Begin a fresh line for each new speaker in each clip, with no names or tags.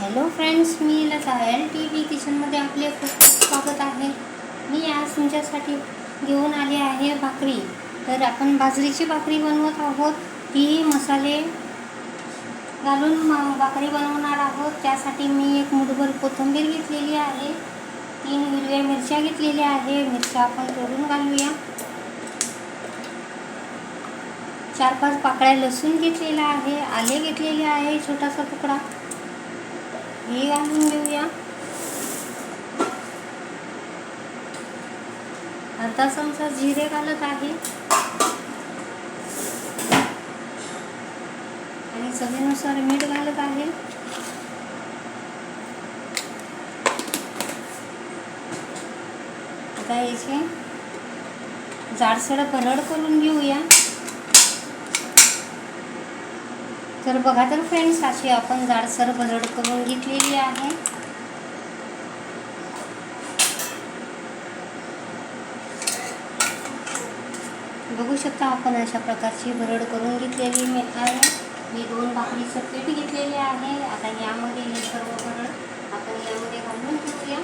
Hello friends, मी Lata LTV किचनमध्ये आपले खूप स्वागत आहे. मी आज तुमच्यासाठी घेऊन आले आहे भाकरी. तर आपण बाजरीची भाकरी बनवत आहोत. ती मसाले घालून भाकरी बनवणार आहोत. त्यासाठी मी एक मुठभर कोथिंबीर घेतलेली आहे, 3 हिरव्या मिरच्या घेतलेल्या आहे. मिरच्या आपण तोडून घालूया. 4-5 पाकळ्या लसूण घेतलेला आहे. आले घेतलेले आहे, छोटासा तुकडा. हे घालून घेऊया. अर्धा चमचा जिरे घालत आहे आणि चवीनुसार मीठ घालत आहे. आता याचे जाडसर भरड करून घेऊया. तर बघा तर फ्रेंड्स, अशी आपण जाडसर भरड करून घेतलेली आहे. बघू शकता आपण अशा प्रकारची भरड करून घेतलेली आहे. मी 2 भाकरीचं पीठ घेतलेले आहे. आता यामध्ये हे सर्व भरड आपण यामध्ये घालून घेऊया.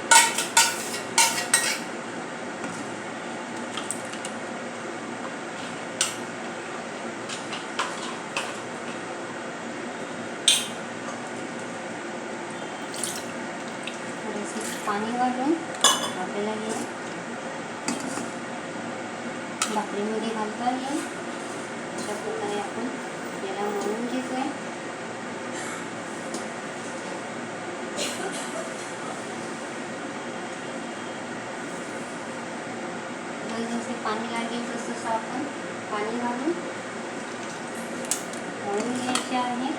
पाणी घालून आपल्याला हे भाकरीमध्ये घालता येईल. अशा प्रकारे आपण याला मळून घेतोय. जसे पाणी लागेल तसं आपण पाणी घालून मळून घ्यायचे आहे.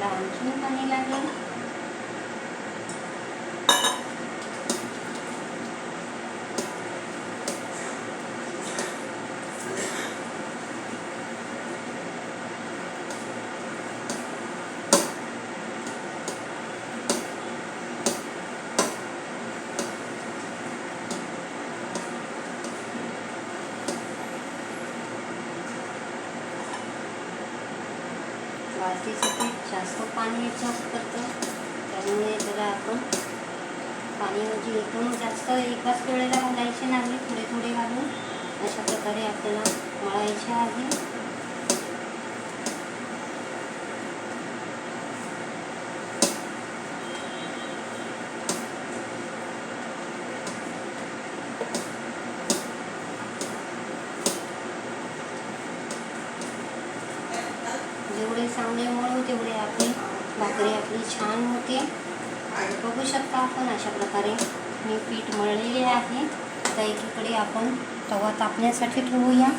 आणखी पाणी लागेल. बाजरीचं पीठ जास्त पाणी जास्त करतं, त्यामुळे त्याला आपण पाणी म्हणजे एकदम जास्त एकाच वेळेला घालायचे नाही, थोडे थोडे घालून अशा प्रकारे आपल्याला मळायचे आहे. जेवढे चांगले मळू तेवढे आपली भाकरी आपली छान होते. बघू शकता आपण अशा प्रकारे मी पीठ मळलेले आहे. आता एकीकडे आपण तवा तापण्यासाठी ठेवूया.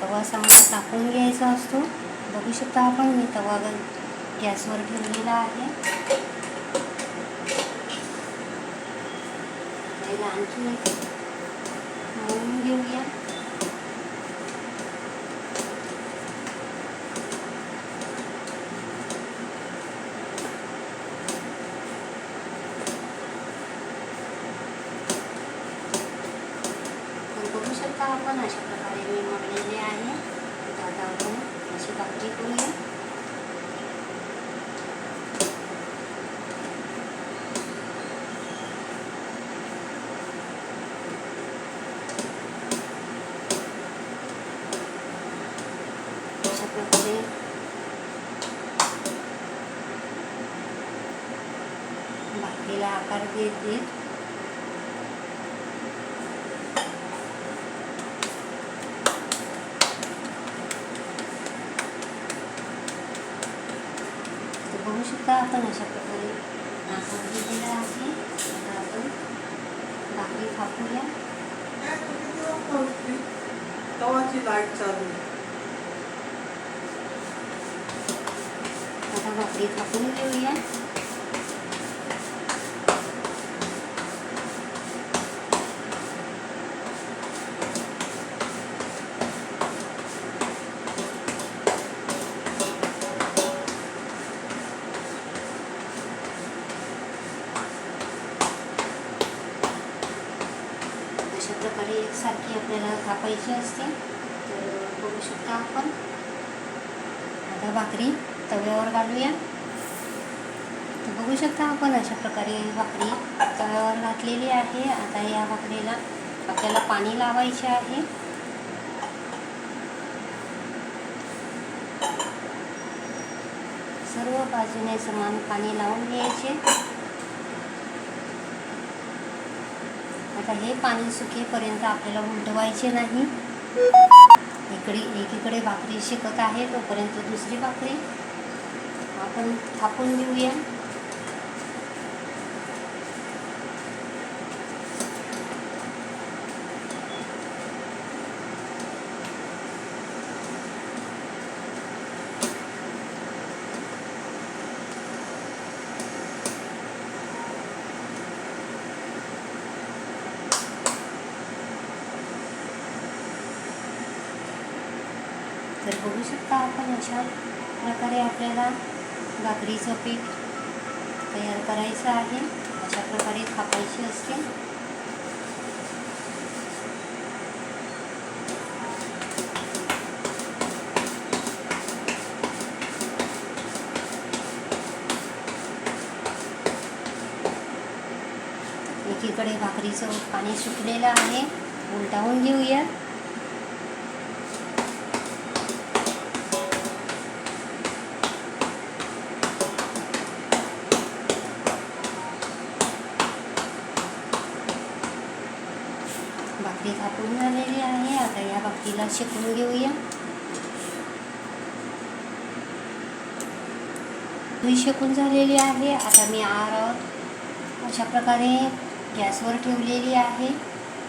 तवा चांगला तापून घ्यायचा असतो. बघू शकता आपण मी तवा गॅसवर ठेवलेला आहे. याला आणखी मळून घेऊया. बघू शकता आपण अशा प्रकारे मी मळलेले आहे. आता आपण अशी भाकरी करूया. अशा प्रकारे भाकरीला आकार देत देत बघू शकता आपण अशा प्रकारे आकार दिलेला आहे. आता आपण भाकरी थापूया.
तवाची लाईट चालू आहे.
आता भाकरी थापून घेऊया. अशा प्रकारे एकसारखी आपल्याला थापायची असते. तर बघू शकता आपण. आता भाकरी तव्यावर घालूया. तर बघू शकता आपण अशा प्रकारे भाकरी तव्यावर घातलेली आहे. आता या भाकरीला आपल्याला पाणी लावायचे आहे. सर्व बाजूने समान पाणी लावून घ्यायचे. आता हे पाणी सुकेपर्यंत आपल्याला उलटवायचे नाही. एकीकडे भाकरी शेकत आहे तोपर्यंत दुसरी भाकरी आपण थापून घेऊया. तर बघू शकता आपण अशा प्रकारे आपल्याला भाकरीचं पीठ तयार करायचं आहे. अशा प्रकारे थापायची असते. एकीकडे भाकरीचं पाणी सुकलेलं आहे. उलटावून घेऊया. भाकरी थापून झालेली आहे. आता या भाकरीला शेकून घेऊया. ही शेकून झालेली आहे. आता मी अशा प्रकारे गॅसवर ठेवलेली आहे.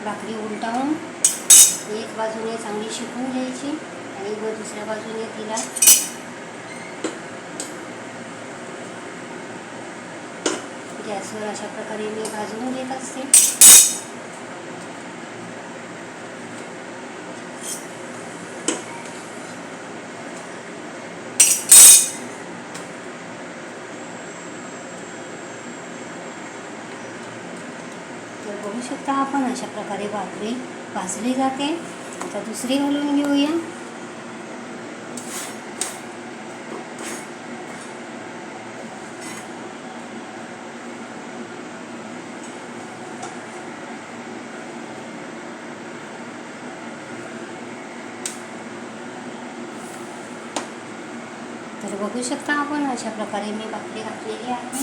भाकरी उलटावून एक बाजूने चांगली शेकून घ्यायची आणि मग दुसऱ्या बाजूने तिला गॅसवर अशा प्रकारे मी भाजून घेत असते. तर बघू शकता आपण अशा प्रकारे भाकरी भाजली जाते. आता दुसरी घालून घेऊया. तर बघू शकता आपण अशा प्रकारे मी भाकरी घातलेली आहे.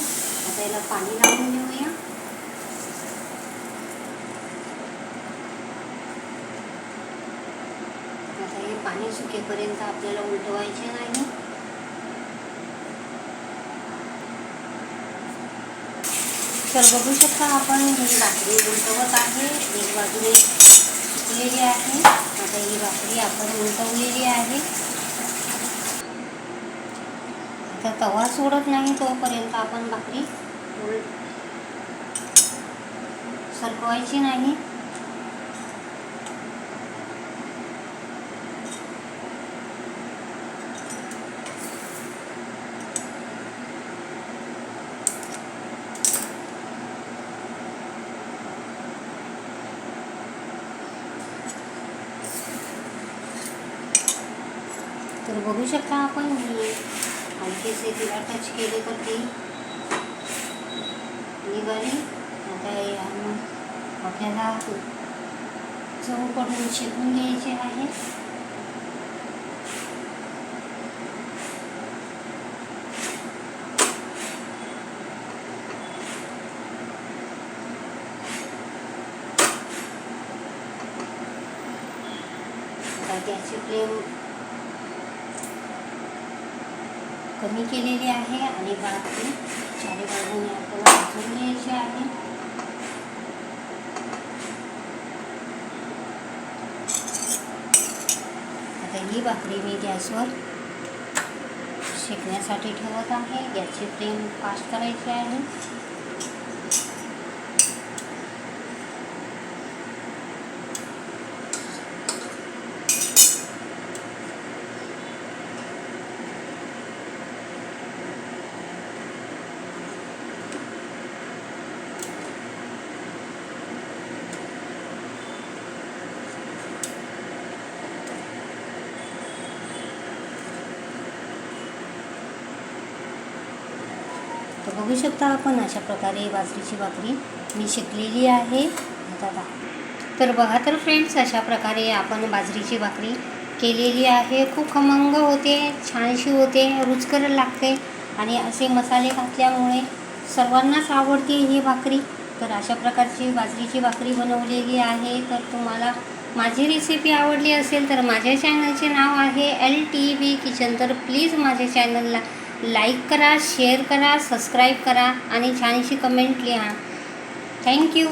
आता याला पाणी लावून घेऊया. आता हे पाणी सुकेपर्यंत आपल्याला उलटवायचे नाही. तर बघू शकता आपण ही भाकरी उलटवत आहे. एक बाजूने सुकलेली आहे. आता ही भाकरी आपण उलटवलेली आहे. आता तवा सोडत नाही तोपर्यंत आपण भाकरी सरकवायची नाही. तर बघू शकता आपण हलकेसे तिला टच केले तर ती निघाली. आता आपल्याला चहूकडून शेकून घ्यायचे आहे. आता गॅसची फ्लेम कमी केलेली आहे आणि भाकरी चारी बाजूने आपल्याला भाजून घ्यायची आहे. ही भाकरी मी गॅसवर शेकण्यासाठी ठेवत आहे. गॅसची फ्लेम फास्ट करायची आहे. तर बघू शकता आपण अशा प्रकारे बाजरीची भाकरी मी शेकलेली आहे. आता तर बघा तर फ्रेंड्स, अशा प्रकारे आपण बाजरीची भाकरी केलेली आहे. खूप खमंग होते, छानशी होते, रुचकर लागते आणि असे मसाले घातल्यामुळे सर्वांनाच आवडते ही भाकरी. तर अशा प्रकारची बाजरीची भाकरी बनवलेली आहे. तर तुम्हाला माझी रेसिपी आवडली असेल तर माझ्या चॅनलचे नाव आहे LTV किचन. तर प्लीज माझ्या चॅनलला लाईक करा, शेअर करा, सबस्क्राईब करा आणि छानशी कमेंट लिहा. थँक्यू.